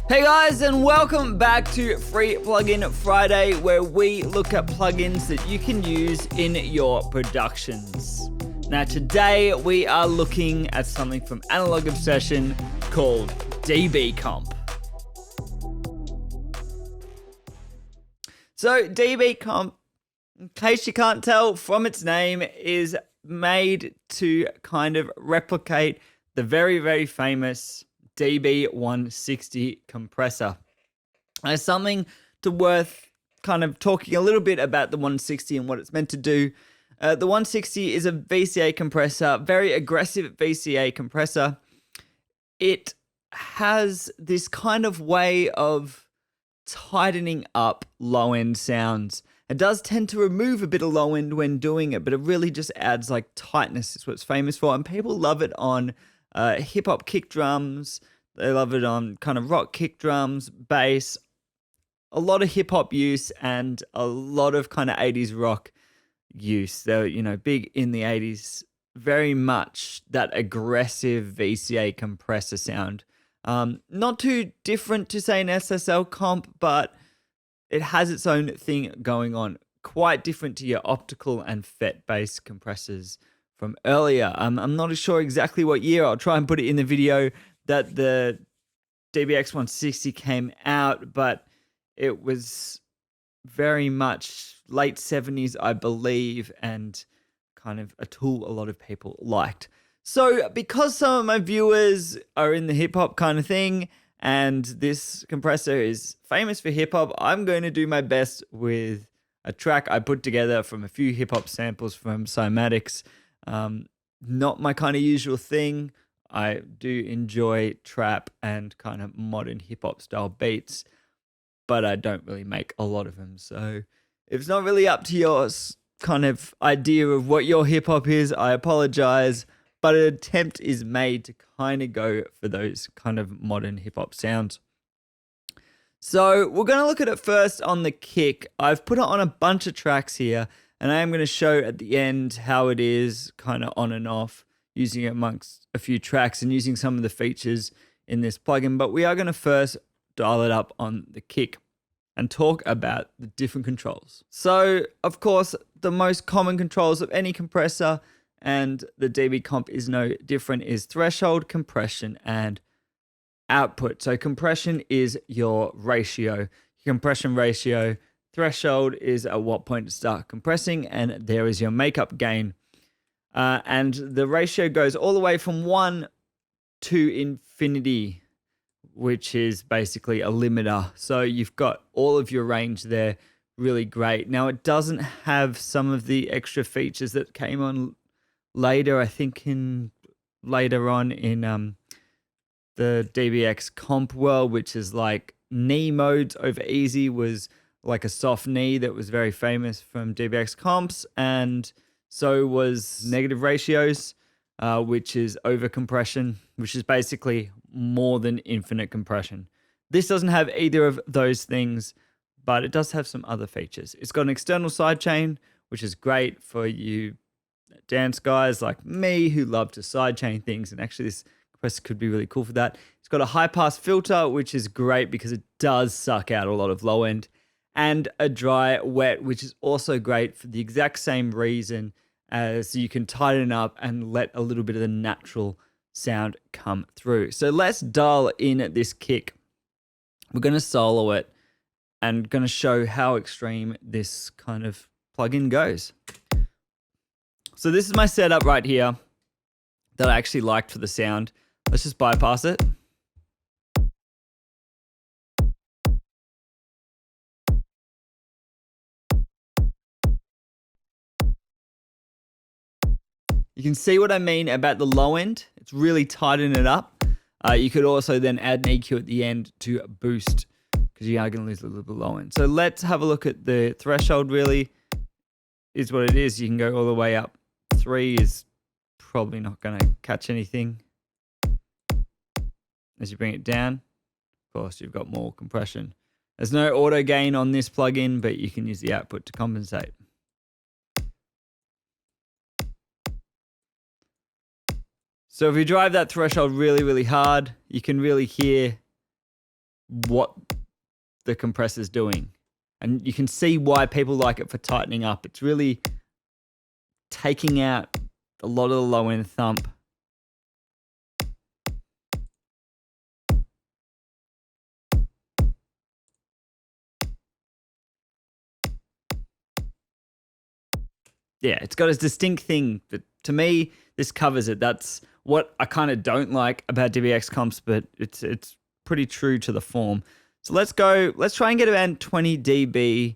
Hey guys, and welcome back to Free Plugin Friday, where we look at plugins that you can use in your productions. Now today we are looking at something from Analog Obsession called DBComp. So DBComp, in case you can't tell from its name, is made to kind of replicate the very, very famous DB160 compressor. There's something worth kind of talking a little bit about the 160 and what it's meant to do. The 160 is a VCA compressor, very aggressive VCA compressor. It has this kind of way of tightening up low-end sounds. It does tend to remove a bit of low-end when doing it, but it really just adds like tightness. It's what it's famous for, and people love it on hip-hop kick drums. They love it on kind of rock kick drums, bass, a lot of hip-hop use, and a lot of kind of 80s rock use. They're, big in the 80s. Very much that aggressive VCA compressor sound. Not too different to, say, an SSL comp, but it has its own thing going on. Quite different to your optical and FET-based compressors from earlier. I'm not sure exactly what year. I'll try and put it in the video that the DBX 160 came out, but it was very much late 70s, I believe, and kind of a tool a lot of people liked. So because some of my viewers are in the hip-hop kind of thing, and this compressor is famous for hip-hop, I'm going to do my best with a track I put together from a few hip-hop samples from Cymatics. Not my kind of usual thing. I do enjoy trap and kind of modern hip-hop style beats, but I don't really make a lot of them. So if it's not really up to your kind of idea of what your hip-hop is, I apologize, but an attempt is made to kind of go for those kind of modern hip-hop sounds. So we're going to look at it first on the kick. I've put it on a bunch of tracks here, and I am going to show at the end how it is kind of on and off, using it amongst a few tracks and using some of the features in this plugin. But we are going to first dial it up on the kick and talk about the different controls. So, of course, the most common controls of any compressor, and the DBComp is no different, is threshold, compression, and output. So compression is your ratio. Your compression ratio. Threshold is at what point to start compressing, and there is your makeup gain. And the ratio goes all the way from 1 to infinity, which is basically a limiter. So you've got all of your range there, really great. Now it doesn't have some of the extra features that came on later, I think later on in the DBX comp world, which is like knee modes over easy was like a soft knee that was very famous from DBX comps, and so was negative ratios, which is over compression, which is basically more than infinite compression. This doesn't have either of those things, but it does have some other features. It's got an external sidechain, which is great for you dance guys like me who love to sidechain things, and actually this compressor could be really cool for that. It's got a high pass filter, which is great because it does suck out a lot of low end, and a dry wet, which is also great for the exact same reason, as you can tighten up and let a little bit of the natural sound come through. So let's dial in at this kick. We're going to solo it and going to show how extreme this kind of plugin goes. So this is my setup right here that I actually liked for the sound. Let's just bypass it. You can see what I mean about the low end. It's really tighten it up. You could also then add an EQ at the end to boost, because you are going to lose a little bit low end. So let's have a look at the threshold. Really is what it is. You can go all the way up. 3 is probably not going to catch anything. As you bring it down, of course, you've got more compression. There's no auto gain on this plugin, but you can use the output to compensate. So if you drive that threshold really, really hard, you can really hear what the compressor's doing. And you can see why people like it for tightening up. It's really taking out a lot of the low end thump. Yeah, it's got a distinct thing that, to me, this covers it. That's what I kind of don't like about DBX comps, but it's pretty true to the form. So let's try and get around 20 dB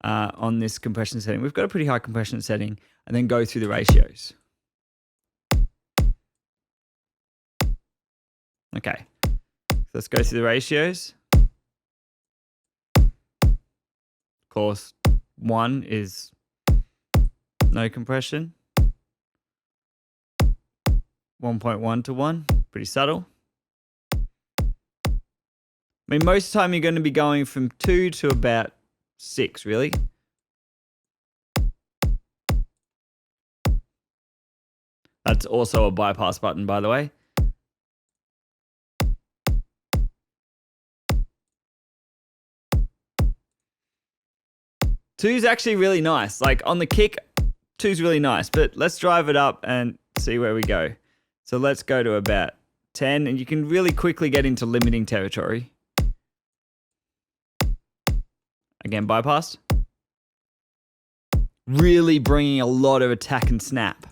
on this compression setting. We've got a pretty high compression setting, and then go through the ratios. Okay, so let's go through the ratios. Of course, 1 is no compression. 1.1 to 1, pretty subtle. I mean, most of the time you're going to be going from 2 to about 6, really. That's also a bypass button, by the way. Two's actually really nice. Like on the kick, 2's really nice, but let's drive it up and see where we go. So let's go to about 10, and you can really quickly get into limiting territory. Again, bypass. Really bringing a lot of attack and snap.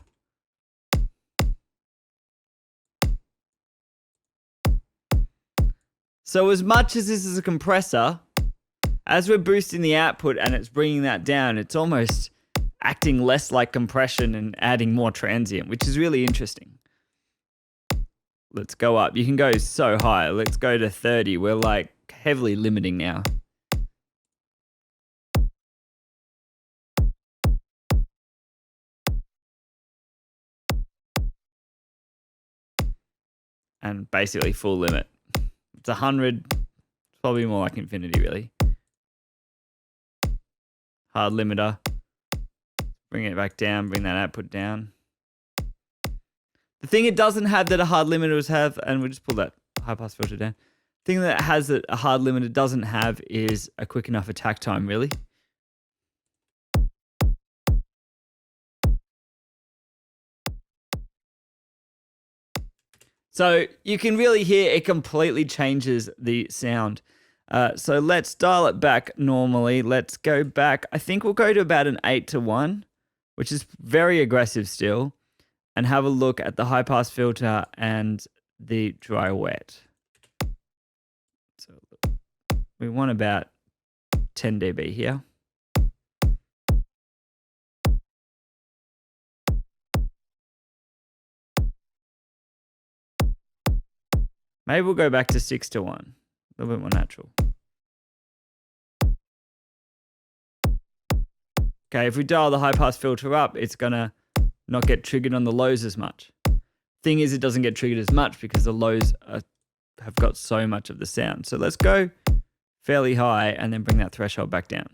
So as much as this is a compressor, as we're boosting the output and it's bringing that down, it's almost acting less like compression and adding more transient, which is really interesting. Let's go up. You can go so high. Let's go to 30. We're like heavily limiting now. And basically full limit. It's 100. It's probably more like infinity, really. Hard limiter. Bring it back down. Bring that output down. The thing it doesn't have that a hard limiters have, and we'll just pull that high pass filter down. The thing that has that a hard limiter doesn't have is a quick enough attack time, really. So you can really hear it completely changes the sound. So let's dial it back normally. Let's go back. I think we'll go to about an 8 to 1, which is very aggressive still, and have a look at the high pass filter and the dry wet. So we want about 10 dB here. Maybe we'll go back to 6 to 1. A little bit more natural. Okay, if we dial the high pass filter up, it's gonna not get triggered on the lows as much. Thing is, it doesn't get triggered as much because the lows have got so much of the sound. So let's go fairly high and then bring that threshold back down.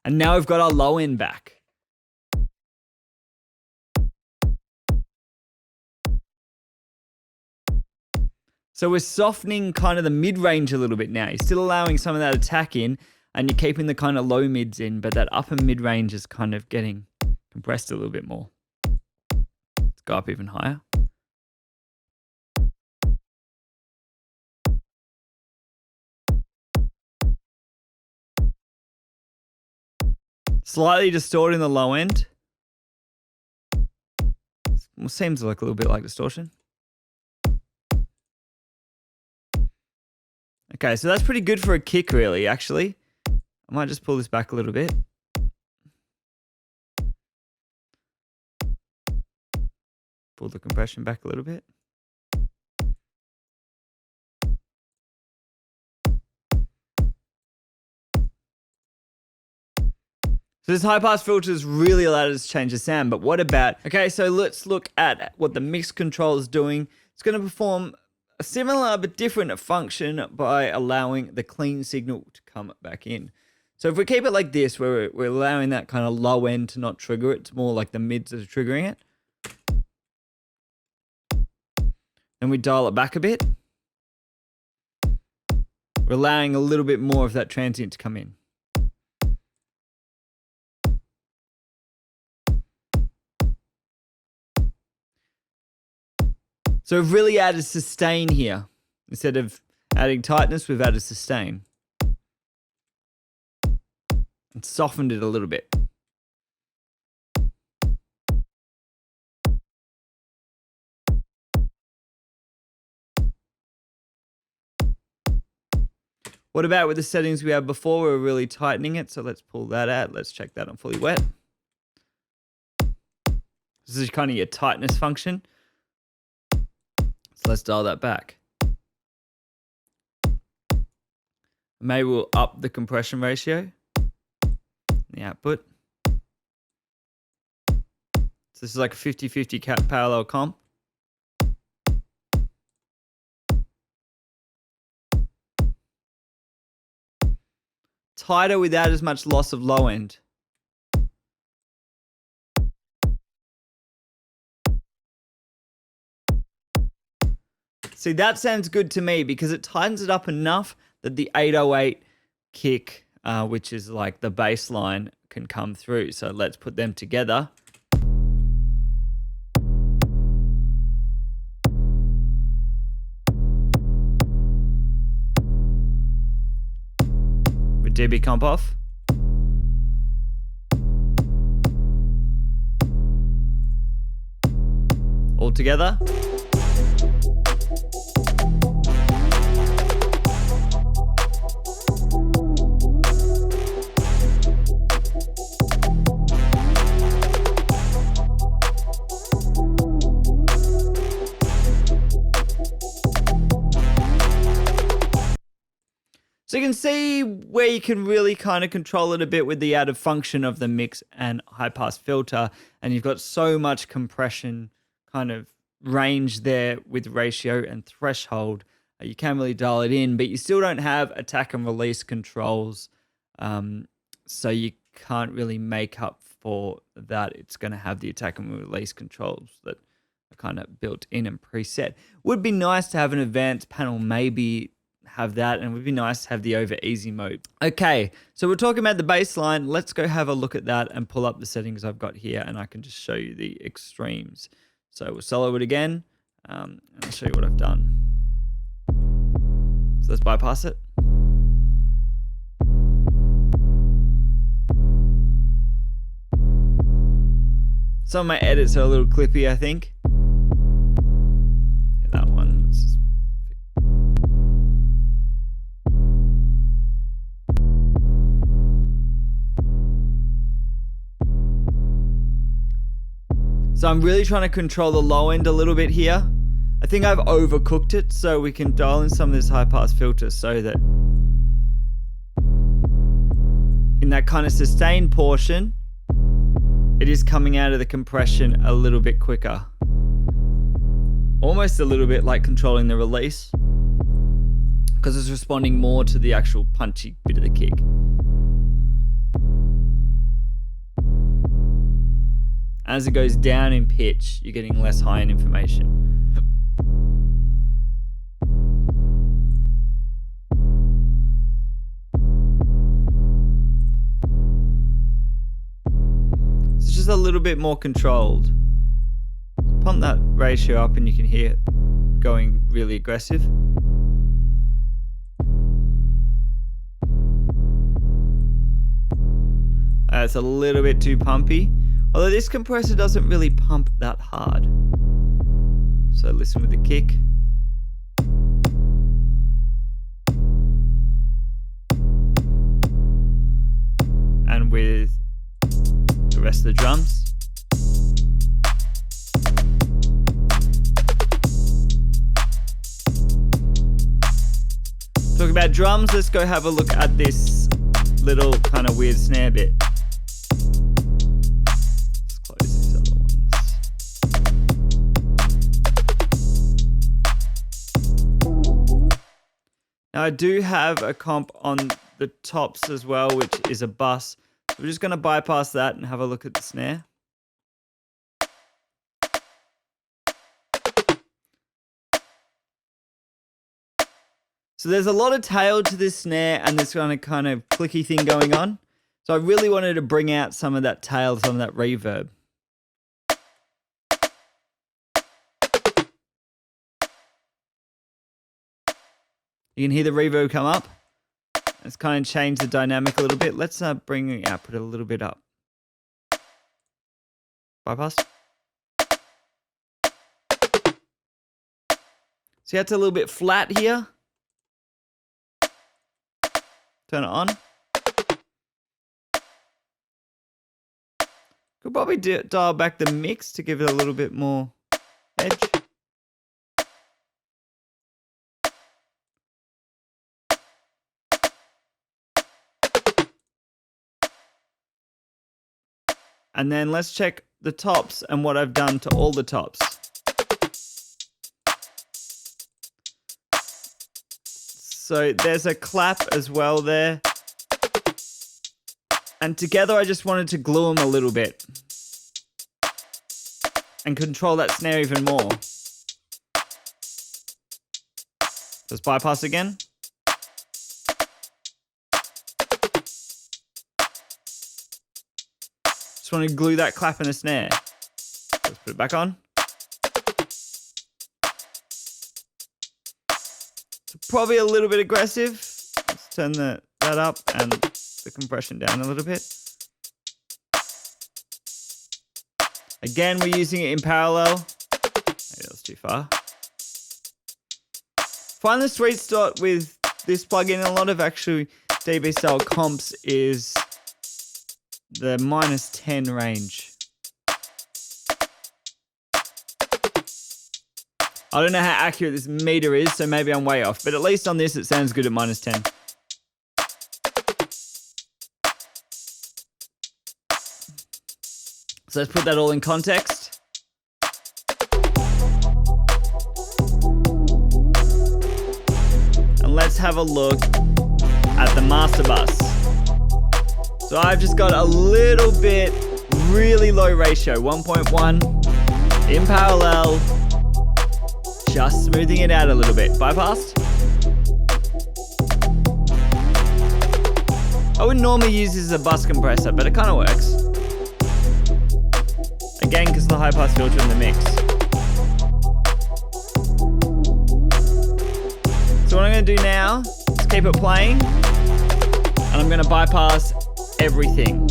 And now we've got our low end back. So we're softening kind of the mid-range a little bit now. You're still allowing some of that attack in, and you're keeping the kind of low mids in, but that upper mid-range is kind of getting compressed a little bit more. Let's go up even higher. Slightly distorting the low end. Seems like a little bit like distortion. Okay, so that's pretty good for a kick, really, actually. I might just pull this back a little bit. Pull the compression back a little bit. So this high pass filter has really allowed us to change the sound, but what about, okay, so let's look at what the mix control is doing. It's going to perform a similar but different function by allowing the clean signal to come back in. So if we keep it like this, where we're allowing that kind of low end to not trigger it, it's more like the mids that are triggering it. And we dial it back a bit. We're allowing a little bit more of that transient to come in. So we've really added sustain here. Instead of adding tightness, we've added sustain. And softened it a little bit. What about with the settings we had before? We were really tightening it, so let's pull that out. Let's check that on fully wet. This is kind of your tightness function. So let's dial that back. Maybe we'll up the compression ratio, the output. So this is like a 50-50 parallel comp. Tighter without as much loss of low end. See, that sounds good to me because it tightens it up enough that the 808 kick, which is like the bass line, can come through. So let's put them together. With dBComp off. All together. So you can see where you can really kind of control it a bit with the added function of the mix and high pass filter. And you've got so much compression kind of range there with ratio and threshold. You can really dial it in, but you still don't have attack and release controls. So you can't really make up for that. It's going to have the attack and release controls that are kind of built in and preset. Would be nice to have an advanced panel, maybe have that, and it would be nice to have the over easy mode. Okay, so we're talking about the baseline. Let's go have a look at that and pull up the settings I've got here, and I can just show you the extremes. So we'll solo it again, and I'll show you what I've done. So let's bypass it. Some of my edits are a little clippy, I think. Yeah, that one. Let's just... So I'm really trying to control the low end a little bit here. I think I've overcooked it, so we can dial in some of this high pass filter so that in that kind of sustained portion, it is coming out of the compression a little bit quicker. Almost a little bit like controlling the release, because it's responding more to the actual punchy bit of the kick. As it goes down in pitch, you're getting less high end information. It's just a little bit more controlled. Pump that ratio up and you can hear it going really aggressive. It's a little bit too pumpy. Although this compressor doesn't really pump that hard. So listen with the kick. And with the rest of the drums. Talking about drums, let's go have a look at this little kind of weird snare bit. Now I do have a comp on the tops as well, which is a bus. So we're just going to bypass that and have a look at the snare. So there's a lot of tail to this snare and this kind of clicky thing going on. So I really wanted to bring out some of that tail, some of that reverb. You can hear the reverb come up. It's kind of changed the dynamic a little bit. Let's bring the output a little bit up. Bypass. See how it's a little bit flat here? Turn it on. Could probably dial back the mix to give it a little bit more edge. And then let's check the tops and what I've done to all the tops. So there's a clap as well there. And together I just wanted to glue them a little bit. And control that snare even more. Let's bypass again. Just want to glue that clap and the snare. Let's put it back on. It's probably a little bit aggressive. Let's turn that up and the compression down a little bit. Again, we're using it in parallel. Maybe that was too far. Find the sweet spot with this plugin. A lot of actually DB style comps is the -10 range. I don't know how accurate this meter is, so maybe I'm way off. But at least on this, it sounds good at -10. So let's put that all in context. And let's have a look at the master bus. So I've just got a little bit, really low ratio, 1.1 in parallel, just smoothing it out a little bit. Bypassed. I wouldn't normally use this as a bus compressor, but it kind of works. Again, because of the high pass filter in the mix. So what I'm going to do now is keep it playing, and I'm going to bypass everything.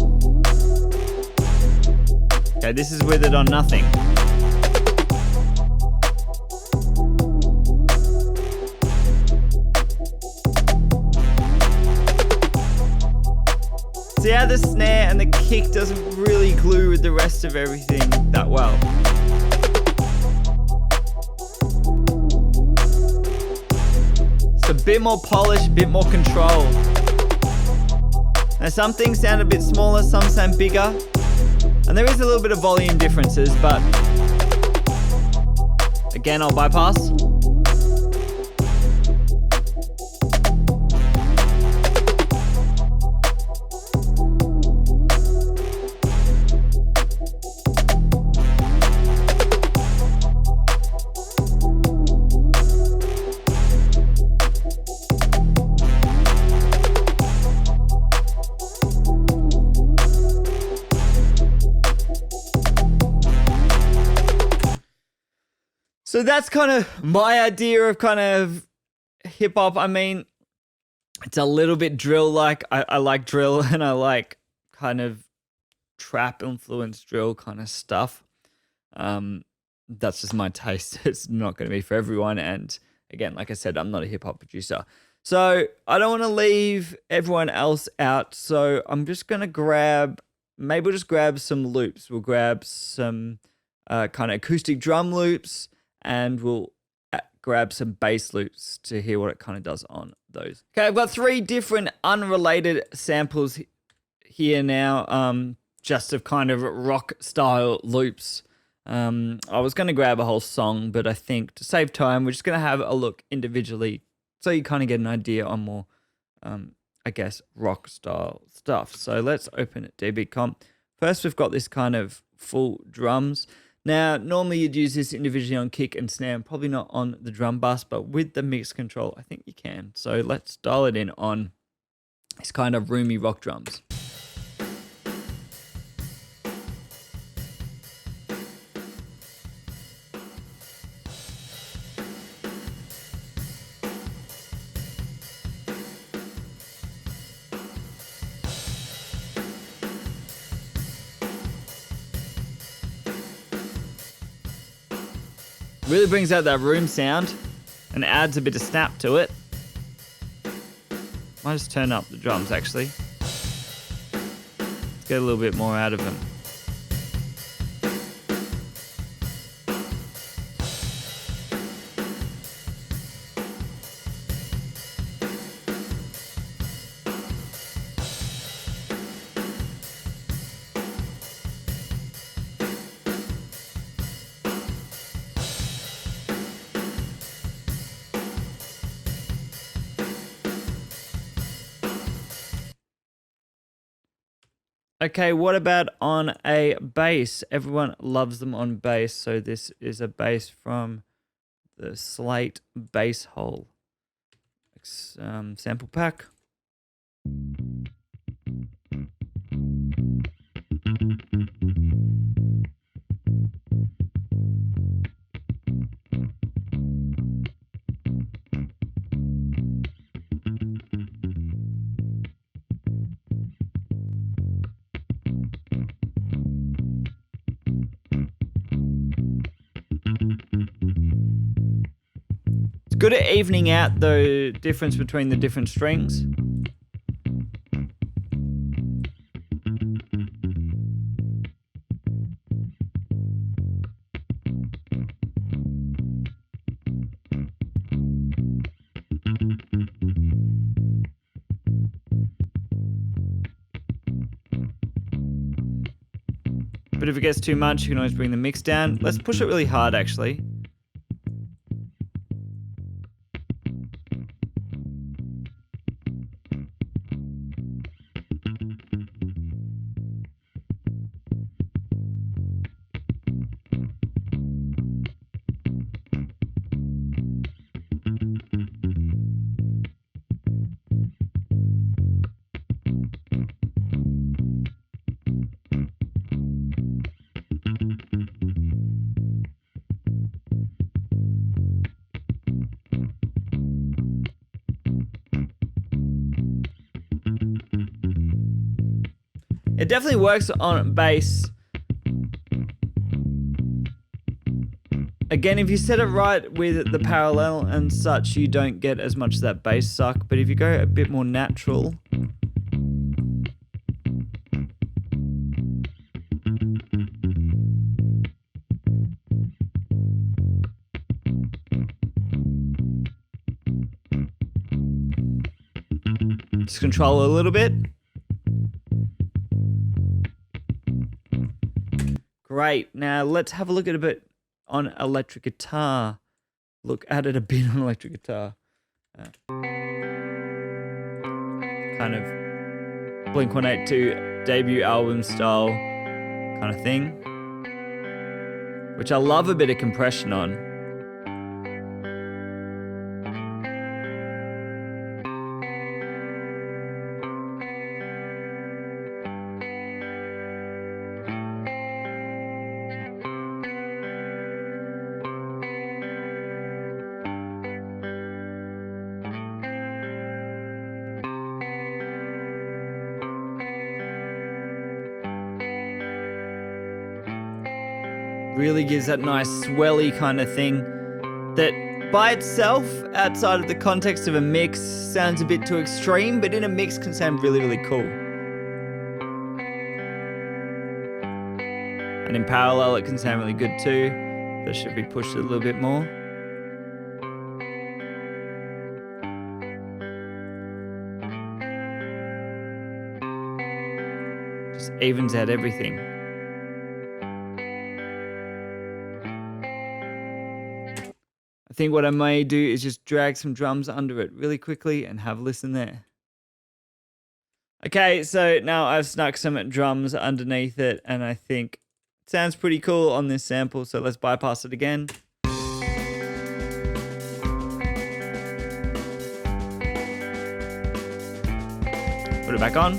Okay, this is with it on nothing. See how the snare and the kick doesn't really glue with the rest of everything that well. It's a bit more polish, a bit more control. Now some things sound a bit smaller, some sound bigger. And there is a little bit of volume differences, but again, I'll bypass. So that's kind of my idea of kind of hip hop. I mean, it's a little bit drill-like. I like drill and I like kind of trap influenced drill kind of stuff. That's just my taste. It's not going to be for everyone. And again, like I said, I'm not a hip hop producer. So I don't want to leave everyone else out. So I'm just going to maybe we'll just grab some loops. We'll grab some kind of acoustic drum loops. And we'll grab some bass loops to hear what it kind of does on those. Okay, I've got 3 different unrelated samples here now, just of kind of rock style loops. I was going to grab a whole song, but I think to save time, we're just going to have a look individually so you kind of get an idea on more, I I guess, rock style stuff. So let's open DBComp. First, we've got this kind of full drums. Now, normally you'd use this individually on kick and snare, and probably not on the drum bus, but with the mix control, I think you can. So let's dial it in on this kind of roomy rock drums. Really brings out that room sound and adds a bit of snap to it. Might just turn up the drums actually. Let's get a little bit more out of them. Okay, what about on a bass? Everyone loves them on bass. So this is a bass from the Slate Bass Hole sample pack. Good at evening out the difference between the different strings. But if it gets too much, you can always bring the mix down. Let's push it really hard actually. It definitely works on bass. Again, if you set it right with the parallel and such, you don't get as much of that bass suck. But if you go a bit more natural, just control it a little bit. Great. Now let's have a look at a bit on electric guitar. Look at it a bit on electric guitar. Kind of Blink-182 debut album style kind of thing. Which I love a bit of compression on. Really gives that nice swelly kind of thing that by itself, outside of the context of a mix, sounds a bit too extreme, but in a mix can sound really, really cool. And in parallel, it can sound really good too. That should be pushed a little bit more. Just evens out everything. I think what I may do is just drag some drums under it really quickly and have a listen there. Okay, so now I've snuck some drums underneath it, and I think it sounds pretty cool on this sample, so let's bypass it again. Put it back on.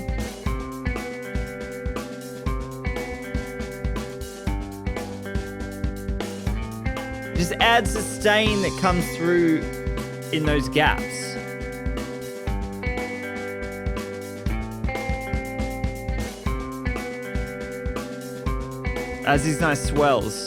Just adds the stain that comes through in those gaps. As these nice swells.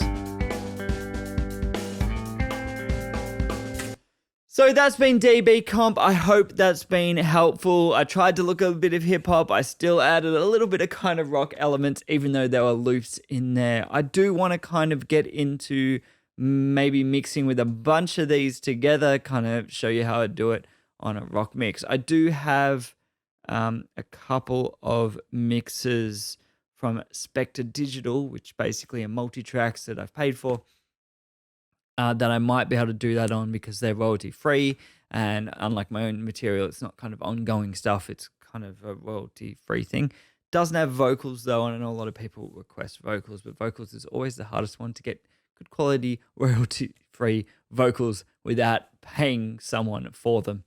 So that's been dBComp. I hope that's been helpful. I tried to look at a bit of hip hop. I still added a little bit of kind of rock elements, even though there were loops in there. I do want to kind of get into maybe mixing with a bunch of these together, kind of show you how I do it on a rock mix. I do have a couple of mixes from Spectre Digital, which basically are multi-tracks that I've paid for, that I might be able to do that on because they're royalty free. And unlike my own material, it's not kind of ongoing stuff. It's kind of a royalty free thing. Doesn't have vocals though. And I know a lot of people request vocals, but vocals is always the hardest one to get good quality royalty free vocals without paying someone for them.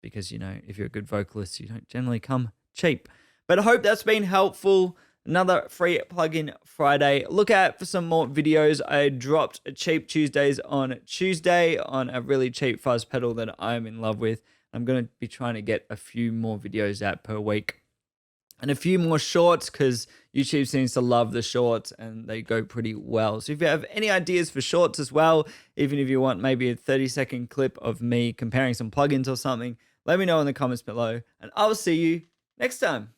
Because, you know, if you're a good vocalist, you don't generally come cheap. But I hope that's been helpful. Another free plugin Friday. Look out for some more videos. I dropped a Cheap Tuesdays on Tuesday on a really cheap fuzz pedal that I'm in love with. I'm going to be trying to get a few more videos out per week. And a few more shorts because YouTube seems to love the shorts and they go pretty well. So if you have any ideas for shorts as well, even if you want maybe a 30-second clip of me comparing some plugins or something, let me know in the comments below. And I'll see you next time.